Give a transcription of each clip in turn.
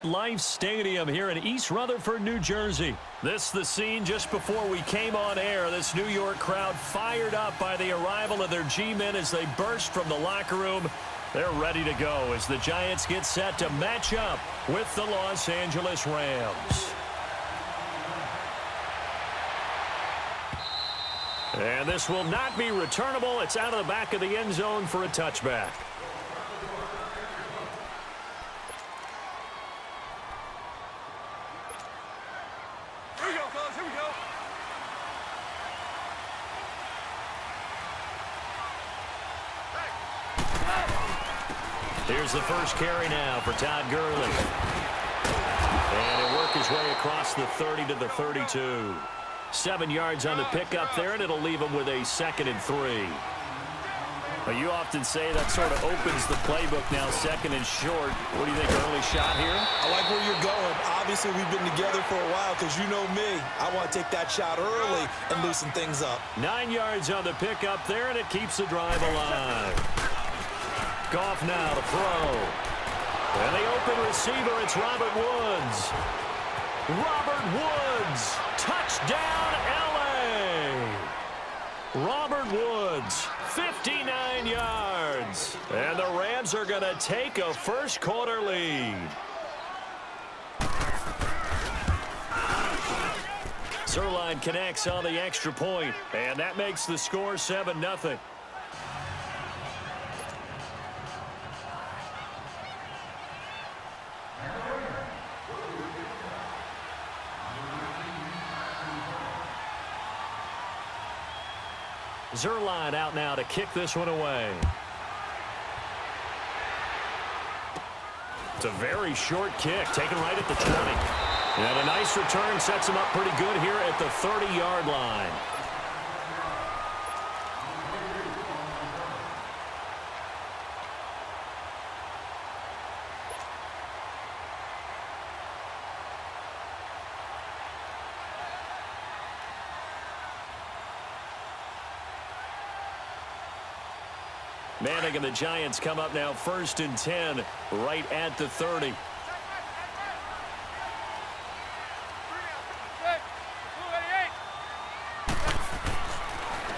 MetLife Stadium here in East Rutherford, New Jersey. This is the scene just before we came on air. This New York crowd fired up by the arrival of their G-men as they burst from the locker room. They're ready to go as the Giants get set to match up with the Los Angeles Rams. And this will not be returnable. It's out of the back of the end zone for a touchback. Here we go, fellas. Here we go. Here's the first carry now for Todd Gurley. And he'll work his way across the 30 to the 32. 7 yards on the pickup there, and it'll leave him with a 2nd and 3. But you often say that sort of opens the playbook now, 2nd and short. What do you think, early shot here? I like where you're going. Obviously, we've been together for a while because you know me. I want to take that shot early and loosen things up. 9 yards on the pickup there, and it keeps the drive alive. Goff now to throw. And the open receiver, it's Robert Woods. Robert Woods, touchdown LA. Robert Woods, 59 yards. And the Rams are going to take a first quarter lead. Zerline connects on the extra point, and that makes the score 7-0. Zerline out now to kick this one away. It's a very short kick, taken right at the 20. And a nice return sets him up pretty good here at the 30-yard line. Manning and the Giants come up now 1st and 10 right at the 30.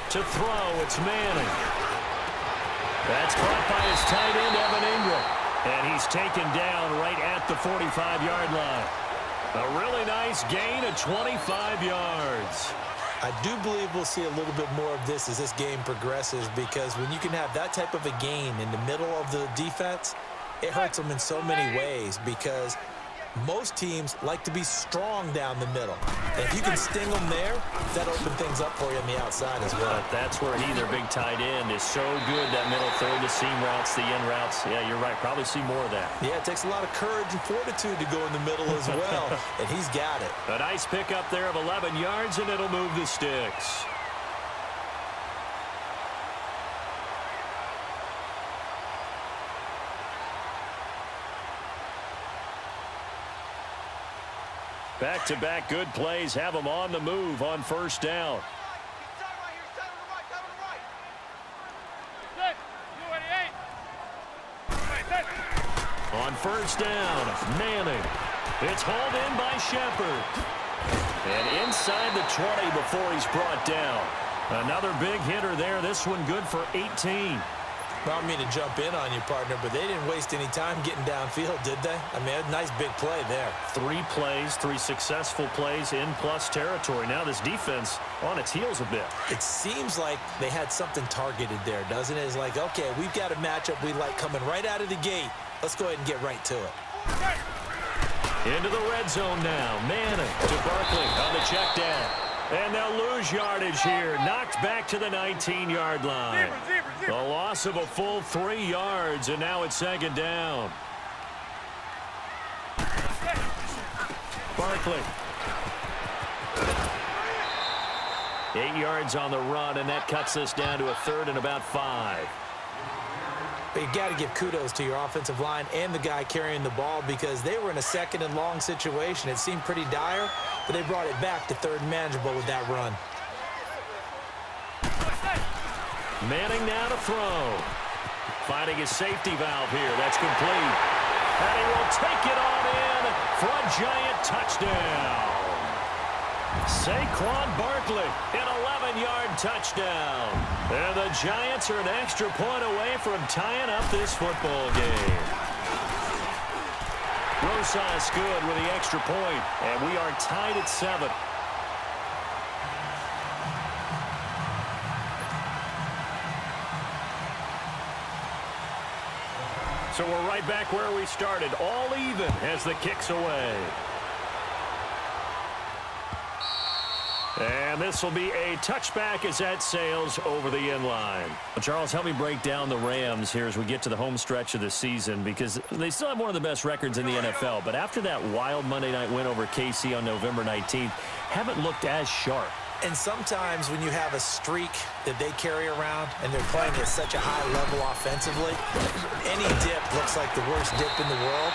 To throw, it's Manning. That's caught by his tight end, Evan Ingram. And he's taken down right at the 45-yard line. A really nice gain of 25 yards. I do believe we'll see a little bit more of this as this game progresses, because when you can have that type of a gain in the middle of the defense, it hurts them in so many ways, because most teams like to be strong down the middle. And if you can sting them there, that'll open things up for you on the outside as well. That's where he, their big tight end, is so good, that middle third, the seam routes, the in routes. Yeah, you're right. Probably see more of that. Yeah, it takes a lot of courage and fortitude to go in the middle as well, and he's got it. A nice pickup there of 11 yards, and it'll move the sticks. Back-to-back good plays have them on the move on first down. On first down, Manning. It's hauled in by Shepard. And inside the 20 before he's brought down. Another big hitter there. This one good for 18. I don't mean to jump in on you, partner, but they didn't waste any time getting downfield, did they? I mean, a nice big play there. 3 plays, 3 successful plays in plus territory. Now this defense on its heels a bit. It seems like they had something targeted there, doesn't it? It's like, okay, we've got a matchup we like coming right out of the gate. Let's go ahead and get right to it. Into the red zone now. Manning to Barkley on the check down. And they'll lose yardage here. Knocked back to the 19-yard line. The loss of a full 3 yards, and now it's 2nd down. Barkley. 8 yards on the run, and that cuts this down to a 3rd and about 5. But you got to give kudos to your offensive line and the guy carrying the ball, because they were in a 2nd and long situation. It seemed pretty dire, but they brought it back to 3rd and manageable with that run. Manning now to throw. Finding his safety valve here. That's complete. And he will take it on in for a giant touchdown. Saquon Barkley, an 11-yard touchdown. And the Giants are an extra point away from tying up this football game. Rosas good with the extra point, and we are tied at 7. So we're right back where we started, all even as the kick's away. And this will be a touchback as that sails over the end line. Well, Charles, help me break down the Rams here as we get to the home stretch of the season, because they still have one of the best records in the NFL. But after that wild Monday night win over KC on November 19th, haven't looked as sharp. And sometimes when you have a streak that they carry around and they're playing at such a high level offensively, any dip looks like the worst dip in the world.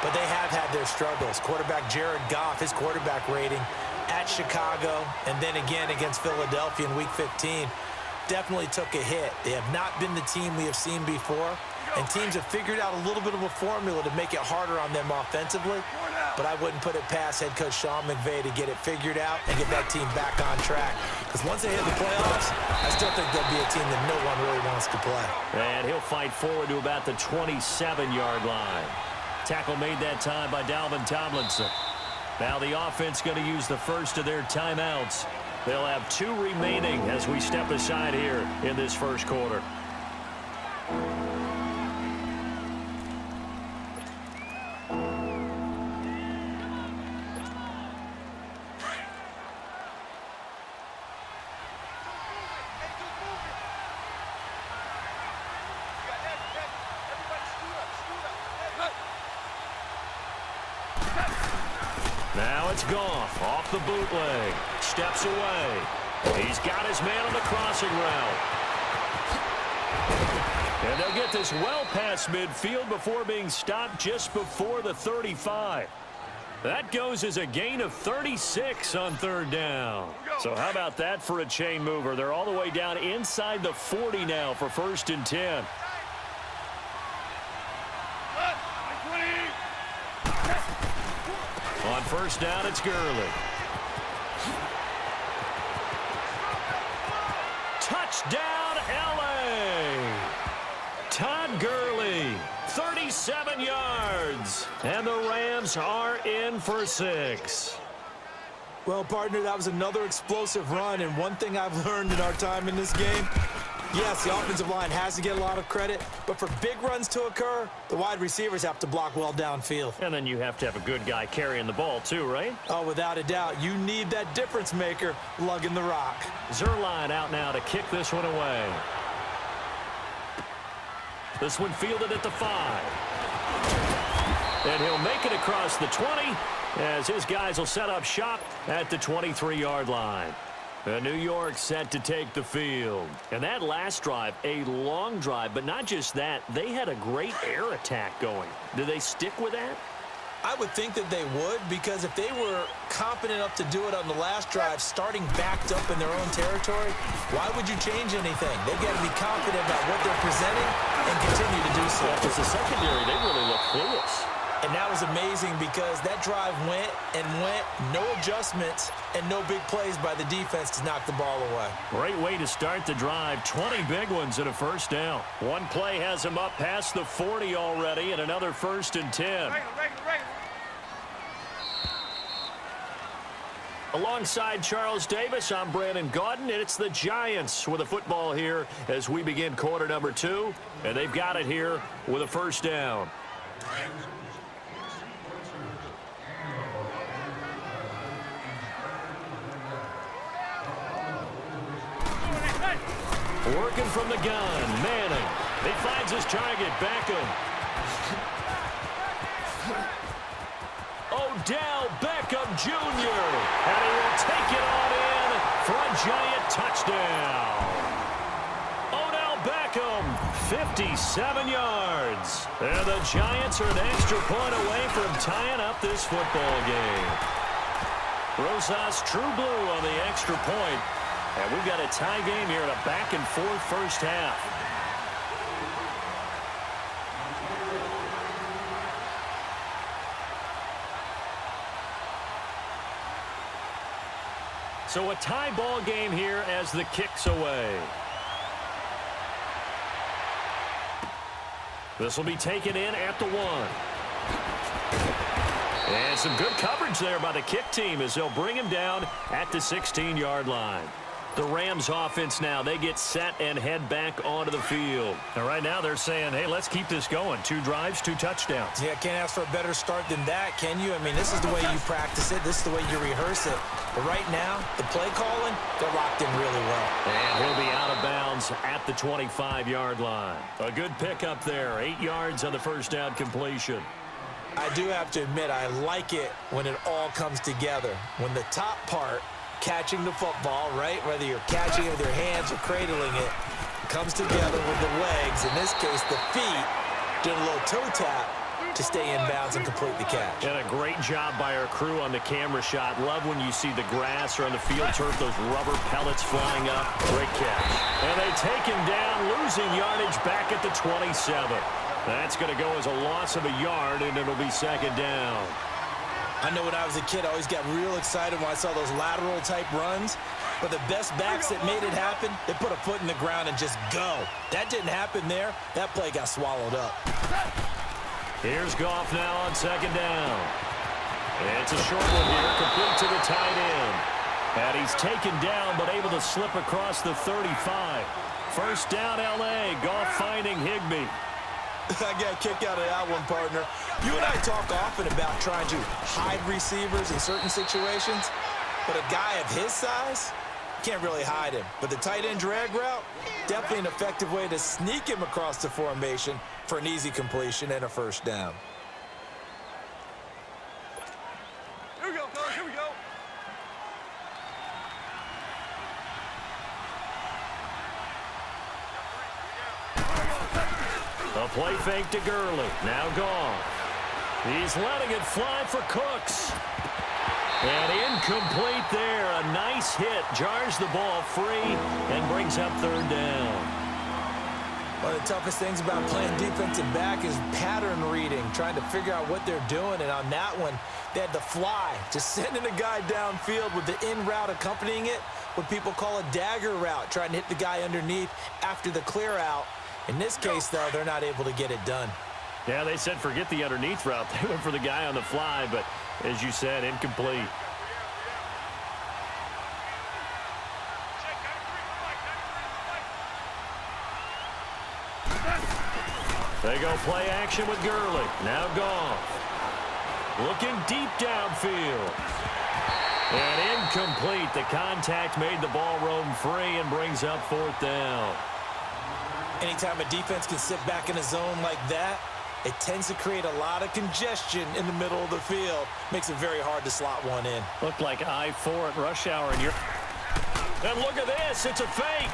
But they have had their struggles. Quarterback Jared Goff, his quarterback rating at Chicago and then again against Philadelphia in Week 15 definitely took a hit. They have not been the team we have seen before, and teams have figured out a little bit of a formula to make it harder on them offensively. But I wouldn't put it past head coach Sean McVay to get it figured out and get that team back on track. Because once they hit the playoffs, I still think they'll be a team that no one really wants to play. And he'll fight forward to about the 27-yard line. Tackle made that time by Dalvin Tomlinson. Now the offense going to use the first of their timeouts. They'll have 2 remaining as we step aside here in this first quarter. Now it's Goff off the bootleg. Steps away. He's got his man on the crossing route. And they'll get this well past midfield before being stopped just before the 35. That goes as a gain of 36 on 3rd down. So how about that for a chain mover? They're all the way down inside the 40 now for 1st and 10. On 1st down, it's Gurley. Touchdown, L.A. Todd Gurley, 37 yards. And the Rams are in for 6. Well, partner, that was another explosive run. And one thing I've learned in our time in this game, yes, the offensive line has to get a lot of credit, but for big runs to occur, the wide receivers have to block well downfield. And then you have to have a good guy carrying the ball too, right? Oh, without a doubt. You need that difference maker lugging the rock. Zerline out now to kick this one away. This one fielded at the 5. And he'll make it across the 20 as his guys will set up shop at the 23-yard line. New York set to take the field. And that last drive, a long drive, but not just that. They had a great air attack going. Do they stick with that? I would think that they would, because if they were confident enough to do it on the last drive, starting backed up in their own territory, why would you change anything? They've got to be confident about what they're presenting and continue to do so. Yeah, because the secondary, they really look clueless. And that was amazing because that drive went and went, no adjustments, and no big plays by the defense to knock the ball away. Great way to start the drive. 20 big ones and a 1st down. One play has him up past the 40 already, and another 1st and 10. Alongside Charles Davis, I'm Brandon Gaudin, and it's the Giants with a football here as we begin quarter number 2, and they've got it here with a 1st down. Working from the gun, Manning. He finds his target, Beckham. Odell Beckham Jr. And he will take it on in for a giant touchdown. Odell Beckham, 57 yards. And the Giants are an extra point away from tying up this football game. Rosas True Blue on the extra point. And we've got a tie game here in a back-and-forth first half. So a tie ball game here as the kick's away. This will be taken in at the 1. And some good coverage there by the kick team as they'll bring him down at the 16-yard line. The Rams offense now, they get set and head back onto the field. And right now they're saying, hey, let's keep this going. 2 drives, 2 touchdowns. Yeah, can't ask for a better start than that, can you? I mean, this is the way you practice it. This is the way you rehearse it. But right now, the play calling, they're locked in really well. And he'll be out of bounds at the 25-yard line. A good pickup there. 8 yards on the first down completion. I do have to admit, I like it when it all comes together. When the top part, catching the football, right, whether you're catching it with your hands or cradling it, comes together with the legs, in this case the feet, doing a little toe tap to stay in bounds and complete the catch. And a great job by our crew on the camera shot. Love when you see the grass or on the field turf, those rubber pellets flying up. Great catch. And they take him down, losing yardage back at the 27. That's going to go as a loss of a yard, and it'll be second down. I know when I was a kid, I always got real excited when I saw those lateral-type runs. But the best backs that made it happen, they put a foot in the ground and just go. That didn't happen there. That play got swallowed up. Here's Goff now on second down. It's a short one here, complete to the tight end. And he's taken down, but able to slip across the 35. First down, L.A. Goff finding Higbee. I got a kick out of that one, partner. You and I talk often about trying to hide receivers in certain situations, but a guy of his size, can't really hide him. But the tight end drag route, definitely an effective way to sneak him across the formation for an easy completion and a first down. Here we go, fellas, here we go. A play fake to Gurley. Now Goff. He's letting it fly for Cooks. And incomplete there. A nice hit. Jars the ball free and brings up third down. One of the toughest things about playing defensive back is pattern reading, trying to figure out what they're doing. And on that one, they had the fly, just sending a guy downfield with the in route accompanying it, what people call a dagger route, trying to hit the guy underneath after the clear out. In this case, though, they're not able to get it done. Yeah, they said forget the underneath route. They went for the guy on the fly, but as you said, incomplete. They go play action with Gurley. Now Goff. Looking deep downfield. And incomplete. The contact made the ball roam free and brings up fourth down. Anytime a defense can sit back in a zone like that, it tends to create a lot of congestion in the middle of the field. Makes it very hard to slot one in. Looked like I-4 at rush hour. And look at this. It's a fake.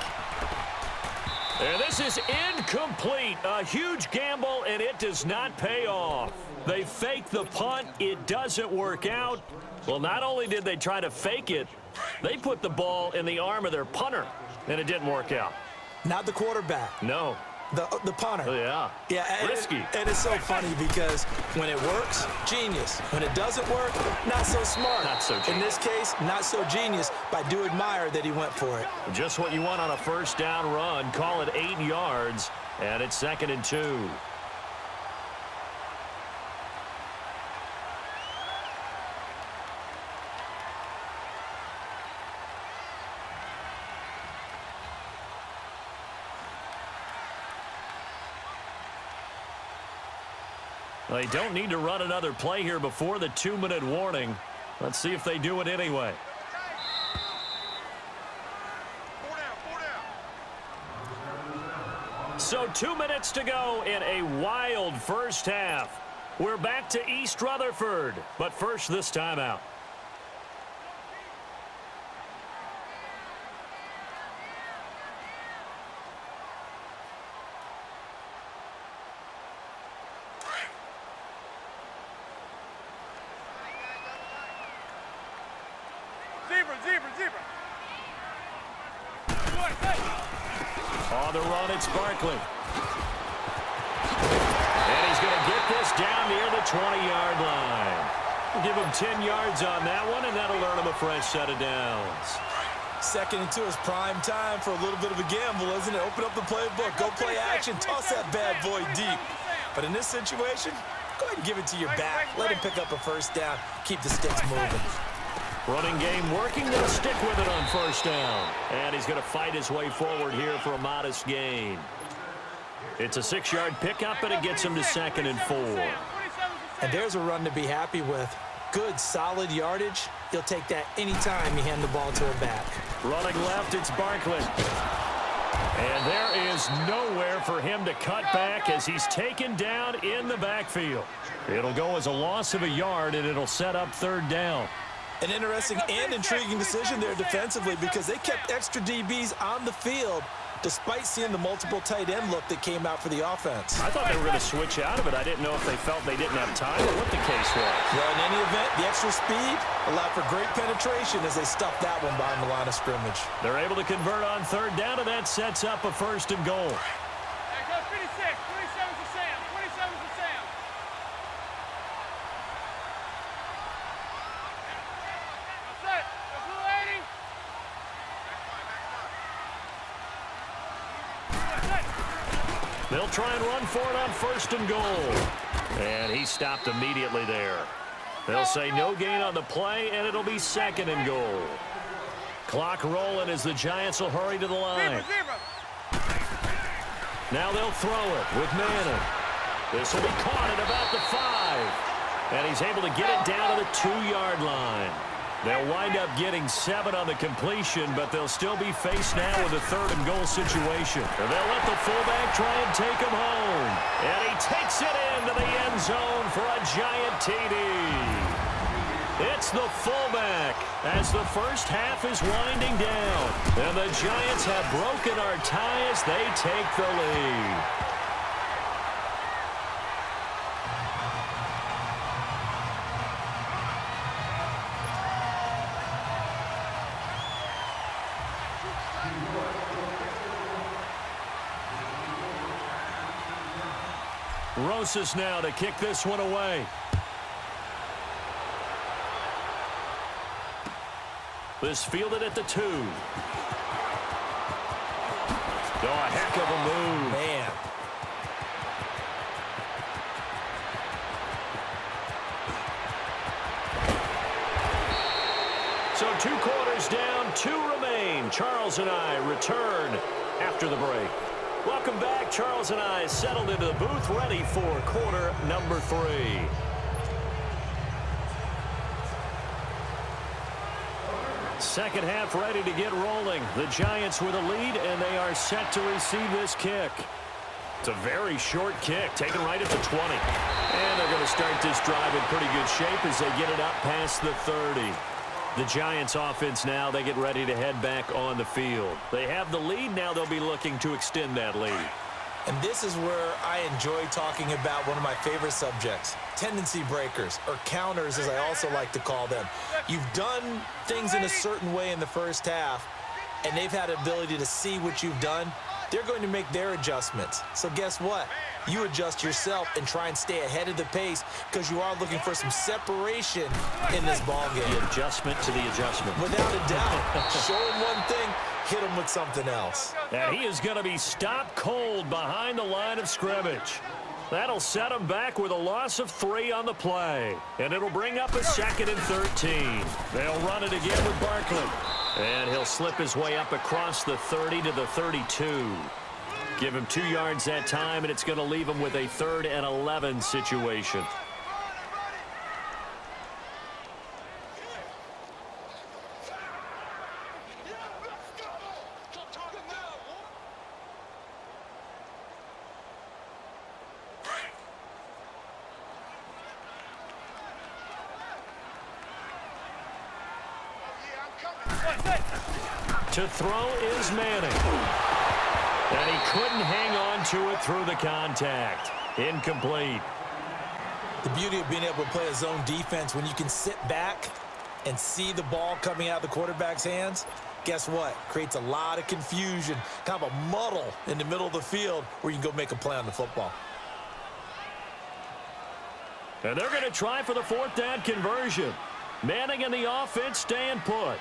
And this is incomplete. A huge gamble, and it does not pay off. They fake the punt. It doesn't work out. Well, not only did they try to fake it, they put the ball in the arm of their punter, and it didn't work out. Not the quarterback. No. The punter. Oh, yeah. Yeah, risky. And it's so funny because when it works, genius. When it doesn't work, not so smart. Not so genius. In this case, not so genius, but I do admire that he went for it. Just what you want on a first down run. Call it 8 yards, and it's 2nd and 2. They don't need to run another play here before the 2-minute warning. Let's see if they do it anyway. 4 down. So 2 minutes to go in a wild first half. We're back to East Rutherford, but first this timeout. Zebra. On the run, it's Barkley. And he's going to get this down near the 20-yard line. Give him 10 yards on that one, and that'll earn him a fresh set of downs. 2nd and 2 is prime time for a little bit of a gamble, isn't it? Open up the playbook, go play action, toss that bad boy deep. But in this situation, go ahead and give it to your back. Let him pick up a first down. Keep the sticks moving. Running game working. They'll stick with it on first down. And he's going to fight his way forward here for a modest gain. It's a 6-yard pickup, and it gets him to 2nd and 4. And there's a run to be happy with. Good, solid yardage. He'll take that anytime you hand the ball to a back. Running left, it's Barkley. And there is nowhere for him to cut back as he's taken down in the backfield. It'll go as a loss of a yard, and it'll set up 3rd down. An interesting and intriguing decision there defensively because they kept extra DBs on the field despite seeing the multiple tight end look that came out for the offense. I thought they were going to switch out of it. I didn't know if they felt they didn't have time or what the case was. Well, in any event, the extra speed allowed for great penetration as they stuffed that one behind the line of scrimmage. They're able to convert on 3rd down, and that sets up a 1st and goal. There goes 56. 27's to Sam. 27's to Sam. That's it. The blue lady. They'll try and run for it on 1st and goal. And he stopped immediately there. They'll say no gain on the play, and it'll be 2nd and goal. Clock rolling as the Giants will hurry to the line. Now they'll throw it with Manning. This will be caught at about the 5. And he's able to get it down to the 2-yard line. They'll wind up getting 7 on the completion, but they'll still be faced now with a 3rd and goal situation. And they'll let the fullback try and take him home. And he takes it into the end zone for a giant TD. It's the fullback as the first half is winding down. And the Giants have broken our tie as they take the lead. Rosas now to kick this one away. This fielded at the 2. Oh, a heck of a move. Man. So 2 quarters down, 2 remain. Charles and I return after the break. Welcome back. Charles and I settled into the booth, ready for quarter number 3. Second half ready to get rolling. The Giants with a lead, and they are set to receive this kick. It's a very short kick, taken right at the 20. And they're going to start this drive in pretty good shape as they get it up past the 30. The Giants offense now, they get ready to head back on the field. They have the lead. Now they'll be looking to extend that lead. And this is where I enjoy talking about one of my favorite subjects, tendency breakers, or counters as I also like to call them. You've done things in a certain way in the first half, and they've had the ability to see what you've done. They're going to make their adjustments. So guess what? You adjust yourself and try and stay ahead of the pace because you are looking for some separation in this ball game. The adjustment to the adjustment. Without a doubt. Show him one thing, hit him with something else. And he is going to be stopped cold behind the line of scrimmage. That'll set him back with a loss of 3 on the play. And it'll bring up a 2nd and 13. They'll run it again with Barkley. And he'll slip his way up across the 30 to the 32. Give him 2 yards that time, and it's going to leave him with a 3rd and 11 situation. To throw is Manning. And he couldn't hang on to it through the contact. Incomplete. The beauty of being able to play a zone defense when you can sit back and see the ball coming out of the quarterback's hands, guess what? Creates a lot of confusion, kind of a muddle in the middle of the field where you can go make a play on the football. And they're going to try for the fourth down conversion. Manning and the offense staying put.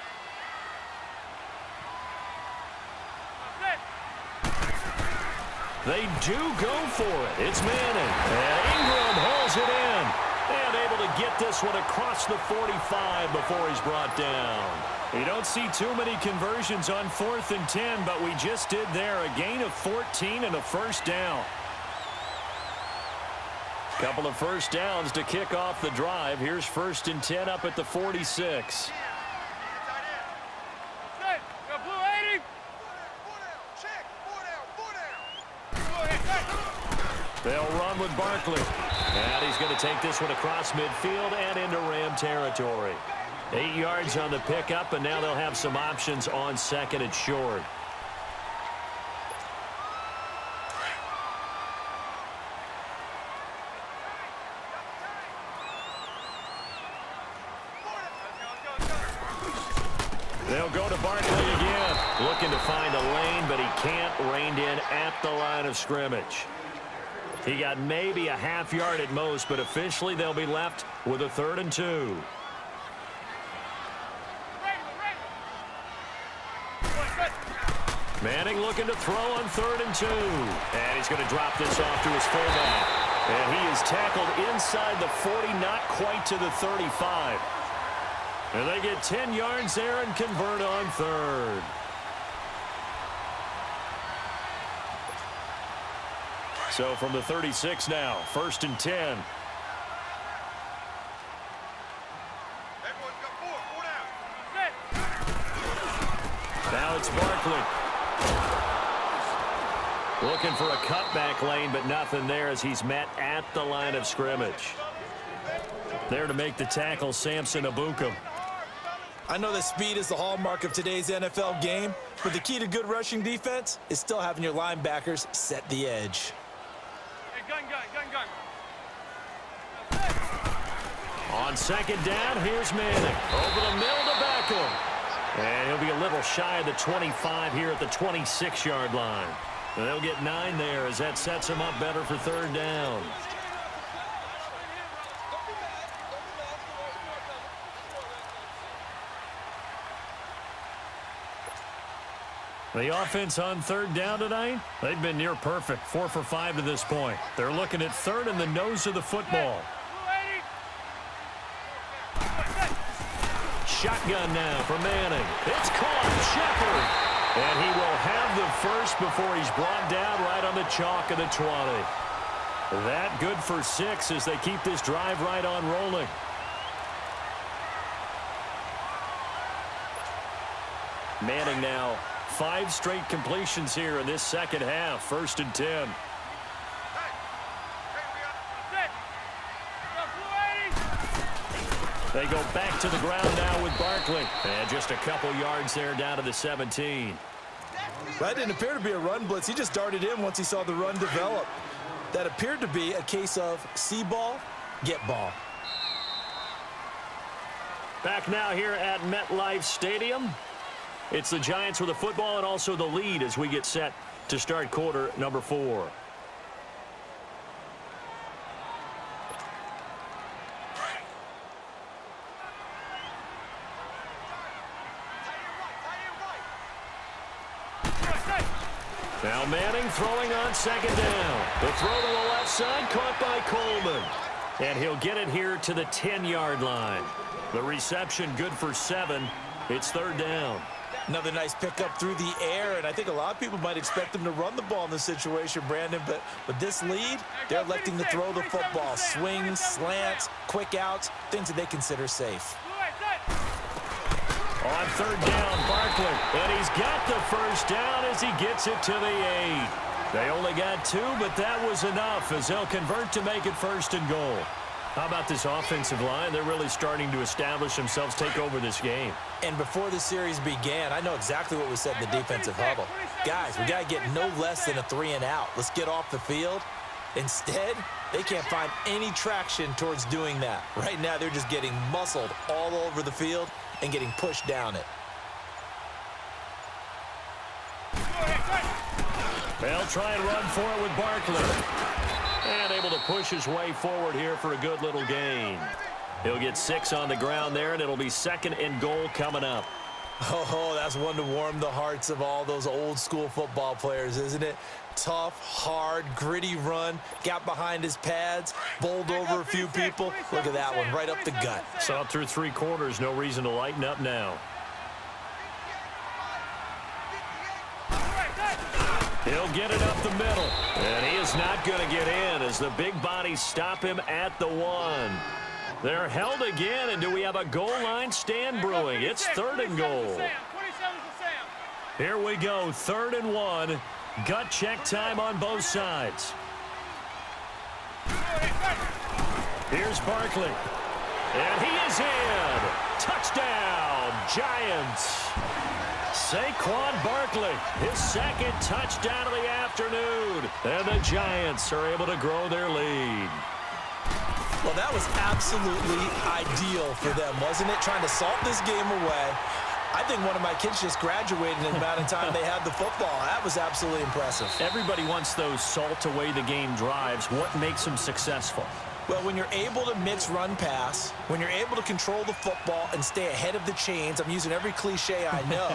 They do go for it. It's Manning. And Ingram holds it in. And able to get this one across the 45 before he's brought down. You don't see too many conversions on 4th and 10, but we just did there. A gain of 14 and a first down. Couple of first downs to kick off the drive. Here's 1st and 10 up at the 46. They'll run with Barkley. And he's going to take this one across midfield and into Ram territory. 8 yards on the pickup, and now they'll have some options on 2nd and short. They'll go to Barkley again. Looking to find a lane, but he can't. Reined in at the line of scrimmage. He got maybe a half yard at most, but officially they'll be left with a 3rd and 2. Manning looking to throw on 3rd and 2. And he's going to drop this off to his fullback. And he is tackled inside the 40, not quite to the 35. And they get 10 yards there and convert on 3rd. So from the 36 now, 1st and 10. Now it's Barkley. Looking for a cutback lane, but nothing there as he's met at the line of scrimmage. There to make the tackle, Samson Ebukam. I know that speed is the hallmark of today's NFL game, but the key to good rushing defense is still having your linebackers set the edge. Gun. On 2nd down, here's Manning. Over the middle to Beckham. And he'll be a little shy of the 25 here at the 26-yard line. And they'll get 9 there as that sets him up better for 3rd down. The offense on 3rd down tonight, they've been near perfect, 4 for 5 to this point. They're looking at 3rd in the nose of the football. Shotgun now for Manning. It's caught, Shepard. And he will have the first before he's brought down right on the chalk of the 20. That good for 6 as they keep this drive right on rolling. Manning now 5 straight completions here in this second half. 1st and 10. They go back to the ground now with Barkley. And just a couple yards there down to the 17. That didn't appear to be a run blitz. He just darted in once he saw the run develop. That appeared to be a case of see ball, get ball. Back now here at MetLife Stadium. It's the Giants with the football and also the lead as we get set to start quarter number 4. Now Manning throwing on 2nd down. The throw to the left side caught by Coleman. And he'll get it here to the 10-yard line. The reception good for 7. It's 3rd down. Another nice pickup through the air, and I think a lot of people might expect them to run the ball in this situation, Brandon, but with this lead, they're electing to throw the football. Swings, slants, quick outs, things that they consider safe. On 3rd down, Barkley, and he's got the first down as he gets it to the 8. They only got 2, but that was enough as they'll convert to make it 1st and goal. How about this offensive line? They're really starting to establish themselves, take over this game. And before the series began, I know exactly what we said in the defensive huddle. Guys, we got to get no less than a 3 and out. Let's get off the field. Instead, they can't find any traction towards doing that. Right now, they're just getting muscled all over the field and getting pushed down it. They'll try and run for it with Barkley. And able to push his way forward here for a good little gain. He'll get 6 on the ground there, and it'll be 2nd and goal coming up. Oh, that's one to warm the hearts of all those old-school football players, isn't it? Tough, hard, gritty run, got behind his pads, bowled over a few people. Look at that one, right up the gut. Saw it through 3 quarters, no reason to lighten up now. He'll get it up the middle, and he is not going to get in as the big bodies stop him at the 1. They're held again, and do we have a goal line stand brewing? It's 3rd and goal. Here we go, 3rd and 1. Gut check time on both sides. Here's Barkley. And he is in. Touchdown, Giants. Saquon Barkley, his 2nd touchdown of the afternoon. And the Giants are able to grow their lead. Well, that was absolutely ideal for them, wasn't it? Trying to salt this game away. I think one of my kids just graduated in the amount of time they had the football. That was absolutely impressive. Everybody wants those salt-away-the-game drives. What makes them successful? Well, when you're able to mix run-pass, when you're able to control the football and stay ahead of the chains, I'm using every cliche I know,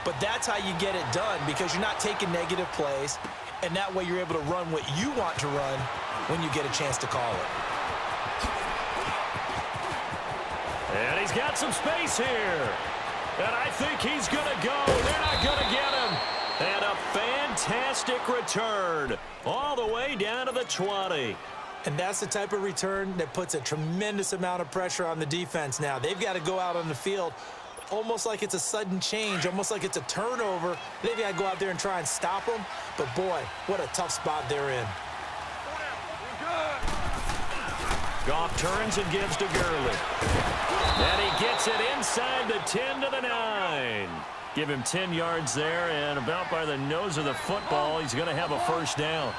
but that's how you get it done because you're not taking negative plays, and that way you're able to run what you want to run when you get a chance to call it. And he's got some space here. And I think he's going to go. They're not going to get him. And a fantastic return all the way down to the 20. And that's the type of return that puts a tremendous amount of pressure on the defense now. They've got to go out on the field almost like it's a sudden change, almost like it's a turnover. They've got to go out there and try and stop them. But, boy, what a tough spot they're in. Goff turns and gives to Gurley. And he gets it inside the 10 to the 9. Give him 10 yards there, and about by the nose of the football, he's going to have a 1st down.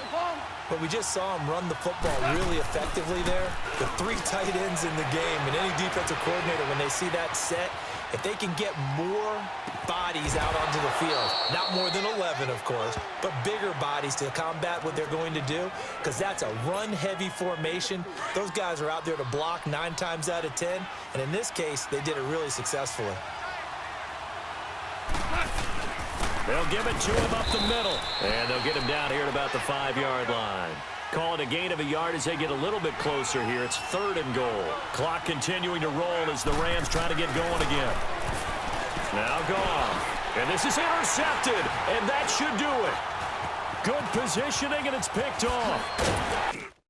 But we just saw him run the football really effectively there. The 3 tight ends in the game, and any defensive coordinator, when they see that set, if they can get more bodies out onto the field, not more than 11, of course, but bigger bodies to combat what they're going to do, because that's a run-heavy formation. Those guys are out there to block 9 times out of 10, and in this case, they did it really successfully. They'll give it to him up the middle, and they'll get him down here at about the 5-yard line. Call it a gain of a yard as they get a little bit closer here. It's 3rd and goal. Clock continuing to roll as the Rams try to get going again. Now Goff. And this is intercepted, and that should do it. Good positioning, and it's picked off.